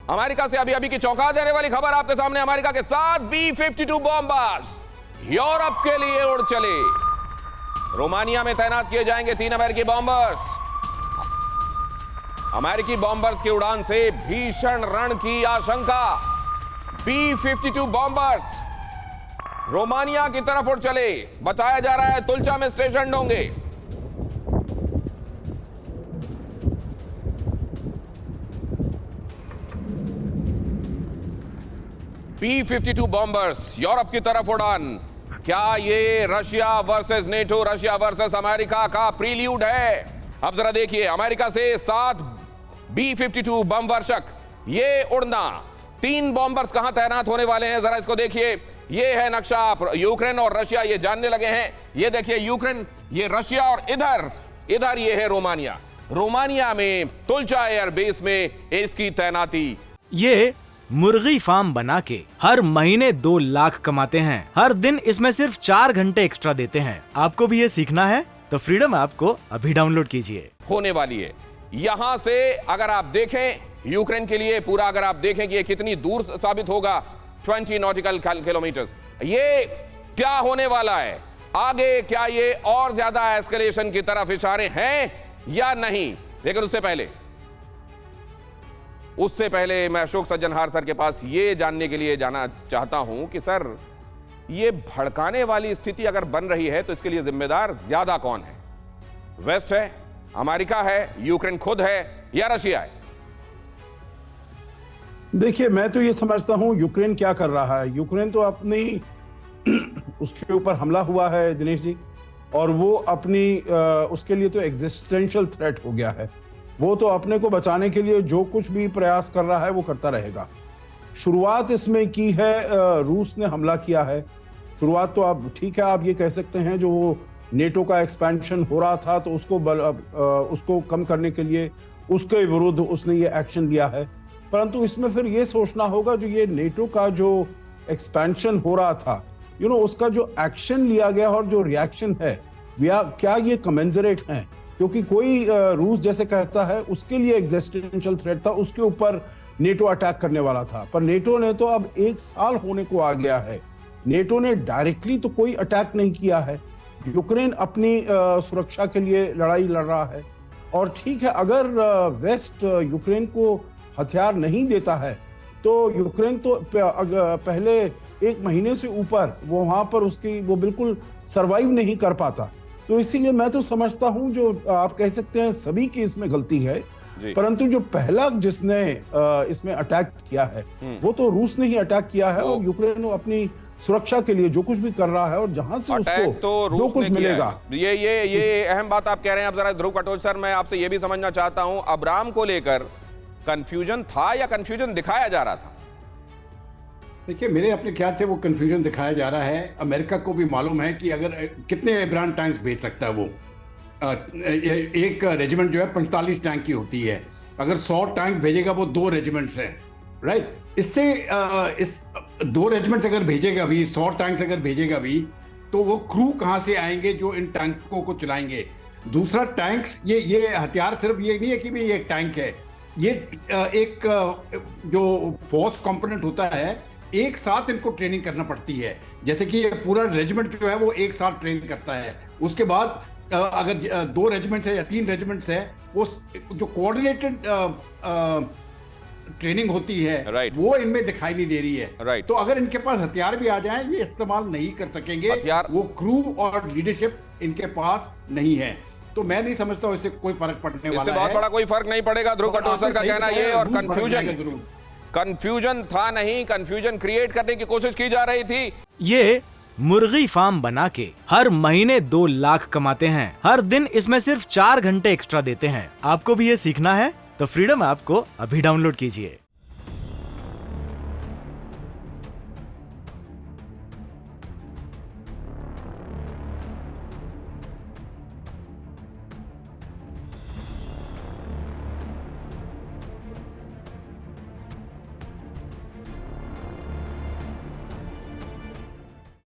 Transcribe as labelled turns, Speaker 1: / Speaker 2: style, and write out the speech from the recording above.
Speaker 1: America से अभी अभी की चौंका देने वाली खबर आपके सामने। अमेरिका के 7 B-52 बॉम्बर्स यूरोप के लिए उड़ चले। रोमानिया में तैनात किए जाएंगे 3 अमेरिकी बॉम्बर्स। अमेरिकी बॉम्बर्स की उड़ान से भीषण रण की आशंका। B-52 बॉम्बर्स रोमानिया की तरफ उड़ चले। बताया जा रहा है तुल्चा में स्टेशन होंगे। B-52 बॉम्बर्स यूरोप की तरफ उड़ान। क्या ये Russia versus NATO, Russia versus America का प्रील्यूड है? अब जरा देखिए, अमेरिका से 7 B-52 बम वर्षक ये उड़ना। 3 बॉम्बर्स कहां तैनात होने वाले हैं जरा इसको देखिए। ये है नक्शा। यूक्रेन और रशिया ये जानने लगे हैं। ये देखिए यूक्रेन, ये रशिया और इधर ये है रोमानिया। रोमानिया में तुल्चा एयरबेस में इसकी तैनाती।
Speaker 2: ये मुर्गी फार्म बना के हर महीने 2 लाख कमाते हैं। हर दिन इसमें सिर्फ 4 घंटे एक्स्ट्रा देते हैं। आपको भी ये सीखना है तो फ्रीडम ऐप को अभी डाउनलोड कीजिए।
Speaker 1: होने वाली है यहां से। अगर आप देखें यूक्रेन के लिए पूरा, अगर आप देखें कि ये कितनी दूर साबित होगा, 20 नॉटिकल किलोमीटर्स। ये क्या होने वाला है आगे? क्या ये और ज्यादा एस्केलेशन की तरफ इशारे हैं या नहीं? लेकिन उससे पहले मैं अशोक सज्जनहार सर के पास ये जानने के लिए जाना चाहता हूं कि सर, ये भड़काने वाली स्थिति अगर बन रही है तो इसके लिए जिम्मेदार ज्यादा कौन है? वेस्ट है, अमेरिका है, यूक्रेन खुद है या रशिया है?
Speaker 3: देखिए, मैं तो ये समझता हूं यूक्रेन क्या कर रहा है। यूक्रेन तो अपनी उसके ऊपर हमला हुआ है दिनेश जी, और वो अपनी उसके लिए तो एग्जिस्टेंशियल थ्रेट हो गया है। वो तो अपने को बचाने के लिए जो कुछ भी प्रयास कर रहा है वो करता रहेगा। शुरुआत इसमें की है रूस ने हमला किया है। शुरुआत तो आप ठीक है, आप ये कह सकते हैं जो वो नेटो का एक्सपेंशन हो रहा था तो उसको कम करने के लिए उसके विरुद्ध उसने ये एक्शन लिया है। परंतु इसमें फिर ये सोचना होगा जो ये नेटो का जो एक्सपेंशन हो रहा था, उसका जो एक्शन लिया गया और जो रिएक्शन है, क्या ये कमेंजरेट हैं? क्योंकि कोई रूस जैसे कहता है उसके लिए एग्जिस्टेंशियल थ्रेट था, उसके ऊपर नेटो अटैक करने वाला था। पर नेटो ने तो अब 1 साल होने को आ गया है। नेटो ने डायरेक्टली तो कोई अटैक नहीं किया है। यूक्रेन अपनी सुरक्षा के लिए लड़ाई लड़ रहा है। और ठीक है, अगर वेस्ट यूक्रेन को हथियार नहीं देता है तो यूक्रेन तो पहले 1 महीने से ऊपर वो वहां पर वो बिल्कुल सरवाइव नहीं कर पाता। तो इसीलिए मैं तो समझता हूं जो आप कह सकते हैं सभी की इसमें गलती है, परंतु जो पहला जिसने इसमें अटैक किया है वो तो रूस ने ही अटैक किया है। और यूक्रेन अपनी सुरक्षा के लिए जो कुछ भी कर रहा है और जहां से उसको
Speaker 1: तो
Speaker 3: जो कुछ मिलेगा।
Speaker 1: ये अहम बात आप कह रहे हैं। अब जरा ध्रुव कटोच सर, मैं आपसे ये भी समझना चाहता हूं, अब्राम को लेकर कंफ्यूजन था या कंफ्यूजन दिखाया जा रहा था?
Speaker 4: देखिए, मेरे अपने ख्याल से वो कंफ्यूजन दिखाया जा रहा है। अमेरिका को भी मालूम है कि अगर कितने एब्राम टैंक्स भेज सकता है वो। एक रेजिमेंट जो है 45 टैंक की होती है। अगर 100 टैंक भेजेगा वो 2 रेजिमेंट्स हैं, राइट? इससे इस 2 रेजिमेंट्स अगर भेजेगा भी, 100 टैंक्स अगर भेजेगा भी, तो वो क्रू कहाँ से आएंगे जो इन टैंकों को चलाएंगे? दूसरा, टैंक्स ये हथियार सिर्फ ये नहीं है कि भाई एक टैंक है। ये एक जो फोर्स कंपोनेंट होता है, एक साथ इनको ट्रेनिंग करना पड़ती है। जैसे कि ये पूरा रेजिमेंट जो है वो एक साथ ट्रेन करता है। उसके बाद अगर 2 रेजिमेंट्स है या 3 रेजिमेंट्स है, वो जो कोऑर्डिनेटेड ट्रेनिंग होती है वो इनमें दिखाई नहीं दे रही है। तो अगर इनके पास हथियार भी आ जाएं, ये इस्तेमाल नहीं कर सकेंगे। वो क्रू और लीडरशिप इनके पास नहीं है। तो मैं नहीं समझता हूं इससे कोई फर्क पड़ने वाला है।
Speaker 1: बहुत बड़ा कोई फर्क नहीं पड़ेगा। ध्रुव कटोच सर का कहना ये। और कंफ्यूजन था नहीं, कंफ्यूजन क्रिएट करने की कोशिश की जा रही थी।
Speaker 2: ये मुर्गी फार्म बना के हर महीने 2 लाख कमाते हैं। हर दिन इसमें सिर्फ 4 घंटे एक्स्ट्रा देते हैं। आपको भी ये सीखना है तो फ्रीडम ऐप को अभी डाउनलोड कीजिए।